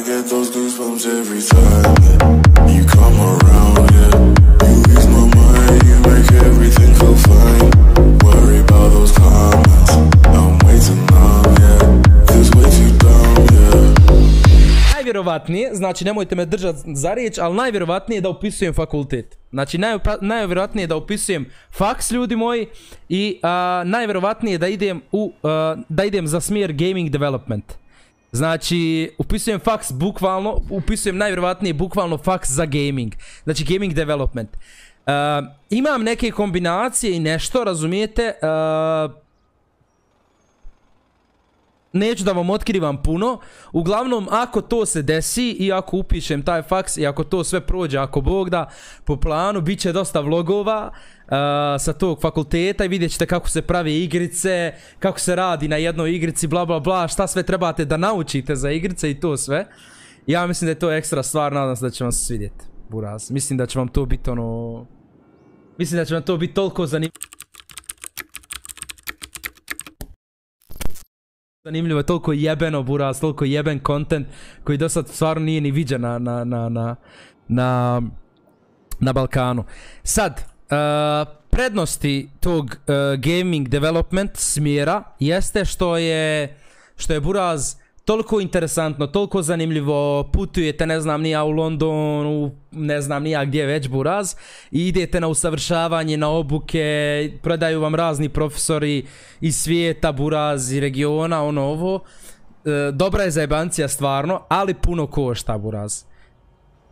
get those goosebumps every time that you come around, yeah. You ease my mind, you make everything feel fine. Worry about those comments, I'm way too numb, yeah. Cause way too dumb, yeah. Najvjerovatnije, znači nemojte me držati za riječ, ali najvjerovatnije je da upisujem fakultet. Znači najvjerovatnije je da upisujem faks, ljudi moji, i najvjerovatnije je da idem za smjer gaming development. Znači, upisujem faks bukvalno, upisujem najvjerovatnije bukvalno faks za gaming. Znači, gaming development. Imam neke kombinacije i nešto, razumijete? Neću da vam otkrivam puno. Uglavnom, ako to se desi i ako upišem taj faks i ako to sve prođe, ako Bog da, po planu, bit će dosta vlogova sa tog fakulteta i vidjet ćete kako se prave igrice, kako se radi na jednoj igrici, bla bla bla, šta sve trebate da naučite za igrice i to sve. Ja mislim da je to ekstra stvar, nadam se da će vam se svidjeti, buraz. Mislim da će vam to biti ono... Mislim da će vam to biti toliko zanimljivo je, toliko jebeno, buraz, toliko jeben content koji do sad stvarno nije ni viđen na Balkanu. Sad, prednosti tog gaming development smjera jeste što je buraz toliko interesantno, toliko zanimljivo, putujete ne znam nija u Londonu, ne znam nija gdje već, buraz, i idete na usavršavanje, na obuke, predaju vam razni profesori iz svijeta, buraz, i regiona, ono ovo. Dobra je zajebancija stvarno, ali puno košta, buraz.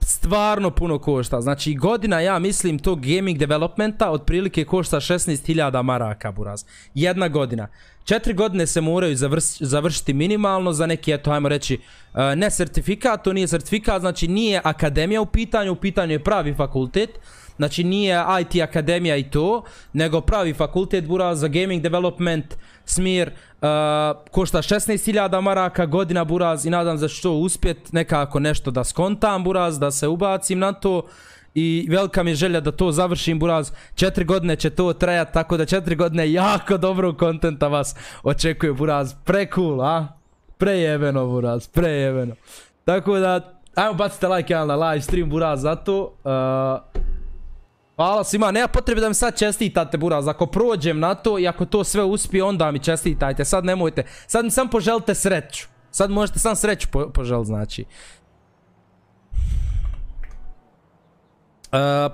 Stvarno puno košta. Znači godina, ja mislim, tog gaming developmenta otprilike košta 16.000 maraka, buraz. Jedna godina. 4 godine se moraju završiti minimalno za neki, eto, hajmo reći, ne sertifikat, to nije sertifikat, znači nije akademija u pitanju je pravi fakultet. Znači nije IT akademija i to, nego pravi fakultet, buraz, za gaming development smjer, košta 16.000 maraka godina, buraz, i nadam se da ću to uspjet nekako nešto da skontam, buraz, da se ubacim na to. I velika mi je želja da to završim, buraz. 4 godine će to trajati, tako da 4 godine jako dobrog kontenta vas očekuje, buraz. Pre-cool, a? Prejebeno, buraz, prejebeno. Tako da, ajmo bacite like na live stream, buraz, za to. Hvala svima, nema potrebe da mi sad čestitate, buraz. Ako prođem na to i ako to sve uspije, onda mi čestitajte. Sad nemojte, sad mi sam poželite sreću. Sad možete sam sreću poželiti, znači.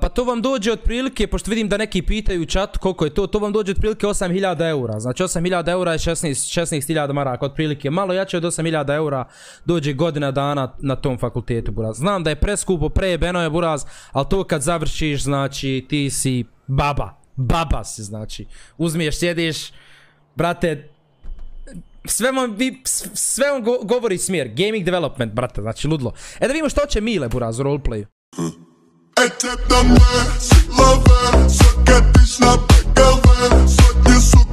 Pa to vam dođe otprilike, pošto vidim da neki pitaju u chatu koliko je to vam dođe otprilike 8.000 eura. Znači 8.000 eura je 16.000 maraka otprilike. Malo jače od 8.000 eura dođe godina dana na tom fakultetu, buraz. Znam da je preskupo, prejebeno je, buraz, ali to kad završiš, znači ti si baba. Baba si, znači. Uzmiješ, sjediš, brate, sve vam govori smjer. Gaming development, brate, znači ludlo. Da vidimo što će Mile, buraz, u roleplayu. Это домой, силовая, сокатись на ПКВ, сотни сук.